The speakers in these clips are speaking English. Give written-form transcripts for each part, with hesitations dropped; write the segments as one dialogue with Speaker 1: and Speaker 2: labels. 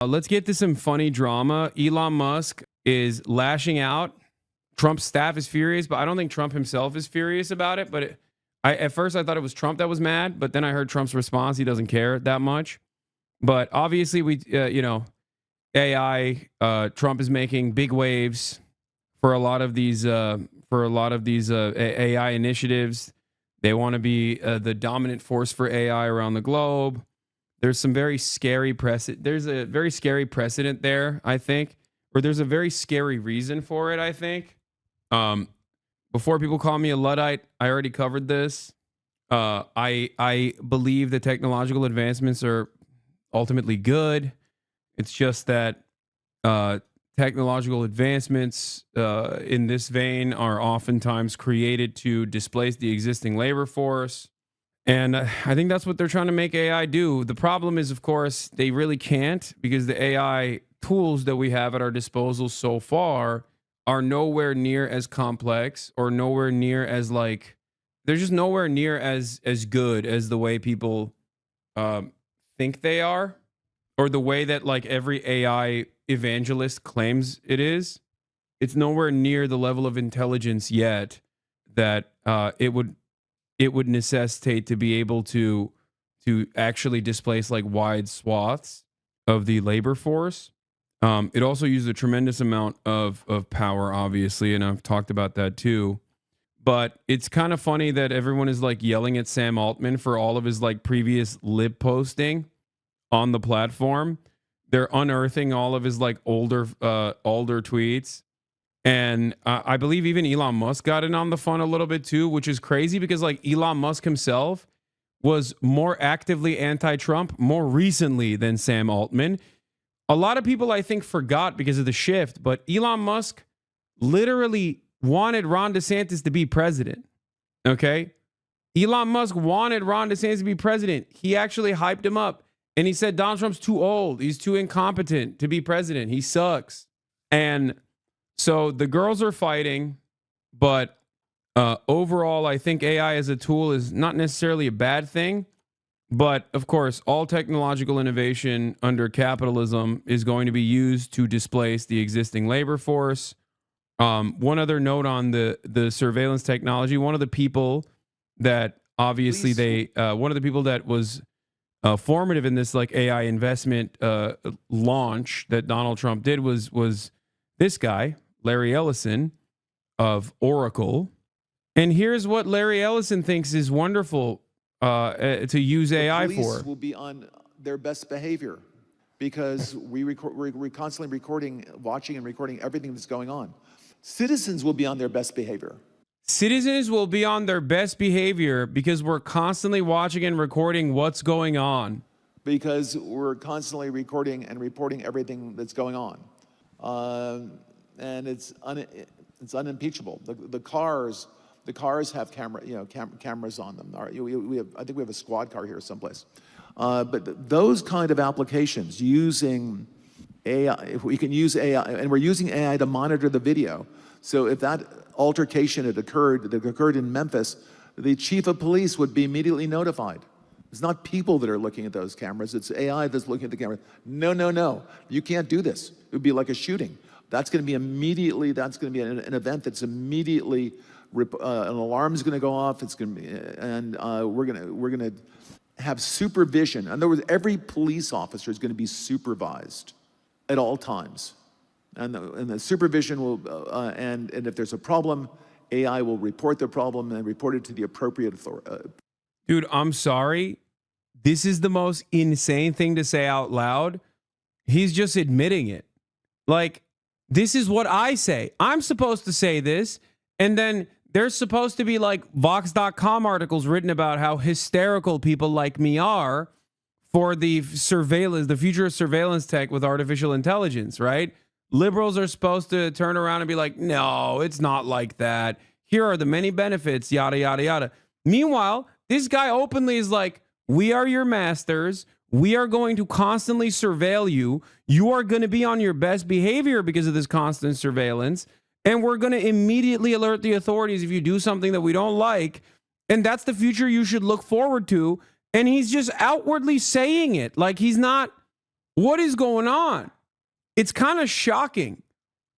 Speaker 1: Let's get to some funny drama. Elon Musk is lashing out. Trump's staff is furious, but I don't think Trump himself is furious about it. But at first I thought it was Trump that was mad, but then I heard Trump's response. He doesn't care that much. But obviously, AI. Trump is making big waves for a lot of these AI initiatives. They want to be the dominant force for AI around the globe. There's some very scary precedent. There's a very scary precedent there, I think, or there's a very scary reason for it, I think. Before people call me a Luddite, I already covered this. I believe the technological advancements are ultimately good. It's just that technological advancements in this vein are oftentimes created to displace the existing labor force. And I think that's what they're trying to make AI do. The problem is, of course, they really can't, because the AI tools that we have at our disposal so far are nowhere near as complex, or nowhere near as they're just nowhere near as good as the way people think they are, or the way that every AI evangelist claims it is. It's nowhere near the level of intelligence yet that it would necessitate to be able to actually displace wide swaths of the labor force. It also used a tremendous amount of power, obviously, and I've talked about that too. But it's kind of funny that everyone is yelling at Sam Altman for all of his previous lib posting on the platform. They're unearthing all of his older tweets. And I believe even Elon Musk got in on the fun a little bit too, which is crazy because Elon Musk himself was more actively anti-Trump more recently than Sam Altman. A lot of people, I think, forgot because of the shift, but Elon Musk literally wanted Ron DeSantis to be president. Okay? Elon Musk wanted Ron DeSantis to be president. He actually hyped him up, and he said Donald Trump's too old. He's too incompetent to be president. He sucks. And so the girls are fighting, but overall, I think AI as a tool is not necessarily a bad thing. But of course, all technological innovation under capitalism is going to be used to displace the existing labor force. One other note on the surveillance technology. One of the people that obviously one of the people that was formative in this AI investment launch that Donald Trump did was this guy, Larry Ellison of Oracle. And here's what Larry Ellison thinks is wonderful to use AI for.
Speaker 2: Police will be on their best behavior because we're constantly recording, watching and recording everything that's going on. Citizens will be on their best behavior.
Speaker 1: Citizens will be on their best behavior because we're constantly watching and recording what's going on.
Speaker 2: Because we're constantly recording and reporting everything that's going on. And it's unimpeachable. The cars have cameras on them. I think we have a squad car here someplace. But those kind of applications using AI, if we can use AI, and we're using AI to monitor the video. So if that altercation that occurred in Memphis, the chief of police would be immediately notified. It's not people that are looking at those cameras. It's AI that's looking at the camera. No. You can't do this. It would be like a shooting. That's going to be immediately, that's going to be an event that's immediately, an alarm is going to go off. It's going to be, and we're going to have supervision. In other words, every police officer is going to be supervised at all times. And the supervision will, and if there's a problem, AI will report the problem and report it to the appropriate authority.
Speaker 1: Dude, I'm sorry. This is the most insane thing to say out loud. He's just admitting it. This is what I say. I'm supposed to say this, and then there's supposed to be Vox.com articles written about how hysterical people like me are for the surveillance, the future of surveillance tech with artificial intelligence, right? Liberals are supposed to turn around and be like, no, it's not like that. Here are the many benefits, yada, yada, yada. Meanwhile, this guy openly is like, we are your masters. We are going to constantly surveil you. You are going to be on your best behavior because of this constant surveillance. And we're going to immediately alert the authorities if you do something that we don't like. And that's the future you should look forward to. And he's just outwardly saying it. He's not What is going on? It's kind of shocking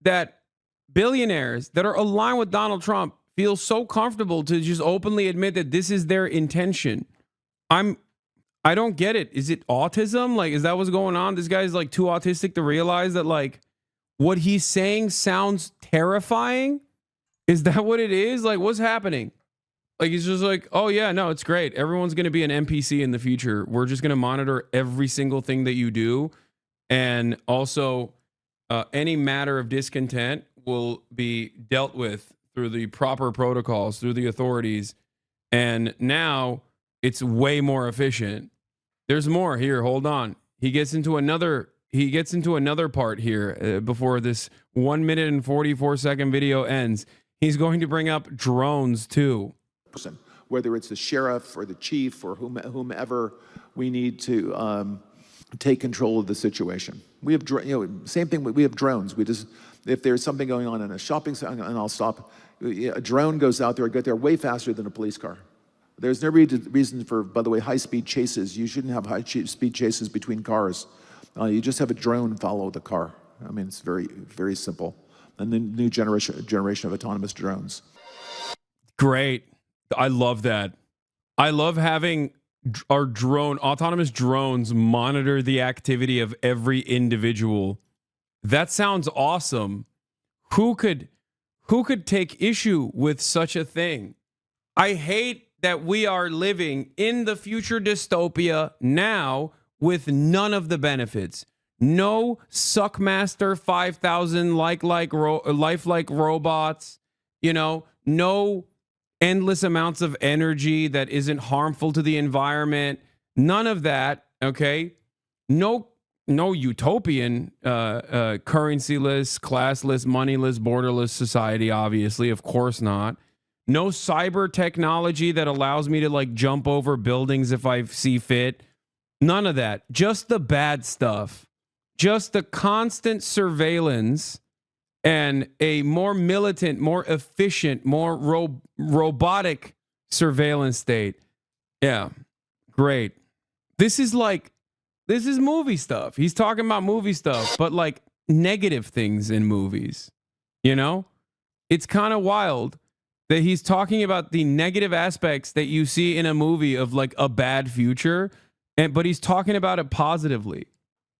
Speaker 1: that billionaires that are aligned with Donald Trump feel so comfortable to just openly admit that this is their intention. I don't get it. Is it autism? Like, is that what's going on? This guy's like too autistic to realize that like what he's saying sounds terrifying. Is that what it is? Like, what's happening? Like, he's just like, oh yeah, no, it's great. Everyone's going to be an NPC in the future. We're just going to monitor every single thing that you do. And also any matter of discontent will be dealt with through the proper protocols, through the authorities. And now it's way more efficient. There's more here. Hold on. He gets into another part here before this 1 minute and 44-second video ends. He's going to bring up drones too.
Speaker 2: Whether it's the sheriff or the chief or whomever, we need to take control of the situation. We have, same thing. We have drones. We just, if there's something going on in a shopping center, and I'll stop. A drone goes out there, get there way faster than a police car. There's no reason for, by the way, high-speed chases. You shouldn't have high-speed chases between cars. You just have a drone follow the car. I mean, it's very, very simple. And the new generation of autonomous drones.
Speaker 1: Great. I love that. I love having our autonomous drones monitor the activity of every individual. That sounds awesome. Who could take issue with such a thing? I hate that we are living in the future dystopia now with none of the benefits. No Suckmaster 5000 lifelike robots, no endless amounts of energy that isn't harmful to the environment. None of that, okay? No utopian currencyless, classless, moneyless, borderless society, obviously, of course not. No cyber technology that allows me to like jump over buildings if I see fit. None of that. Just the bad stuff. Just the constant surveillance and a more militant, more efficient, more robotic surveillance state. Yeah, great. This is movie stuff. He's talking about movie stuff, but like negative things in movies. It's kind of wild that he's talking about the negative aspects that you see in a movie of like a bad future, but he's talking about it positively.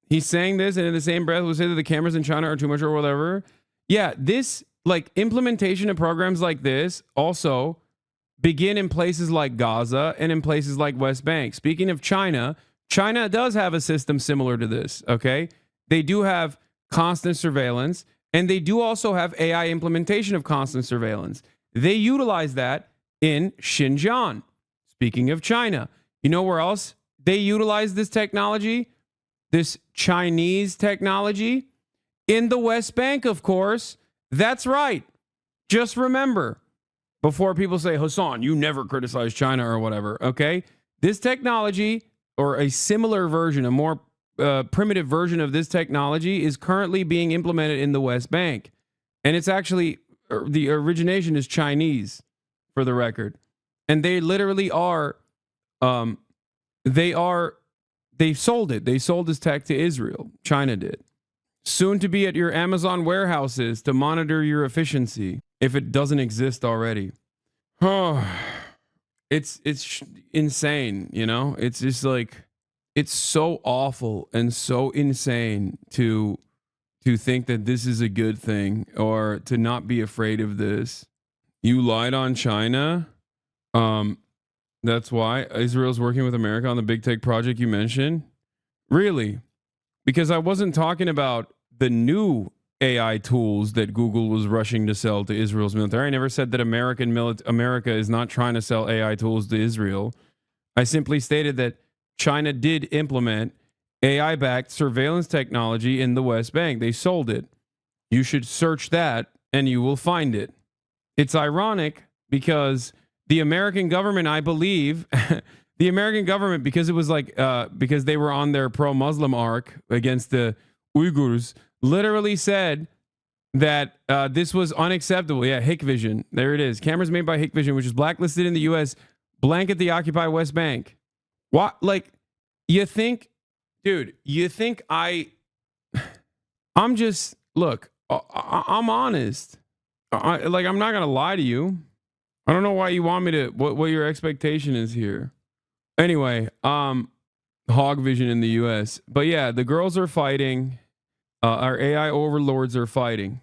Speaker 1: He's saying this, and in the same breath, we'll say that the cameras in China are too much or whatever. Yeah, this like implementation of programs like this also begin in places like Gaza and in places like West Bank. Speaking of China, China does have a system similar to this, okay? They do have constant surveillance, and they do also have AI implementation of constant surveillance. They utilize that in Xinjiang. Speaking of China, you know where else they utilize this technology? This Chinese technology? In the West Bank, of course. That's right. Just remember, before people say, Hasan, you never criticize China or whatever, okay? This technology, or a similar version, a more primitive version of this technology, is currently being implemented in the West Bank. And it's actually, the origination is Chinese, for the record. And they literally are, they sold it. They sold this tech to Israel. China did. Soon to be at your Amazon warehouses to monitor your efficiency, if it doesn't exist already. Oh, it's insane, It's just like, it's so awful and so insane to think that this is a good thing, or to not be afraid of this. You lied on China. That's why Israel's working with America on the big tech project you mentioned. Really? Because I wasn't talking about the new AI tools that Google was rushing to sell to Israel's military. I never said that America is not trying to sell AI tools to Israel. I simply stated that China did implement AI-backed surveillance technology in the West Bank. They sold it. You should search that and you will find it. It's ironic because the American government, I believe, the American government, because it was like, because they were on their pro-Muslim arc against the Uyghurs, literally said that this was unacceptable. Yeah, Hikvision. There it is. Cameras made by Hikvision, which is blacklisted in the U.S., blanket the occupied West Bank. What? Like, you think Dude, you think I'm just look, I'm honest. Like I'm not gonna lie to you. I don't know why you want me to. What your expectation is here. Anyway, hog vision in the U.S. But yeah, the girls are fighting. Our AI overlords are fighting.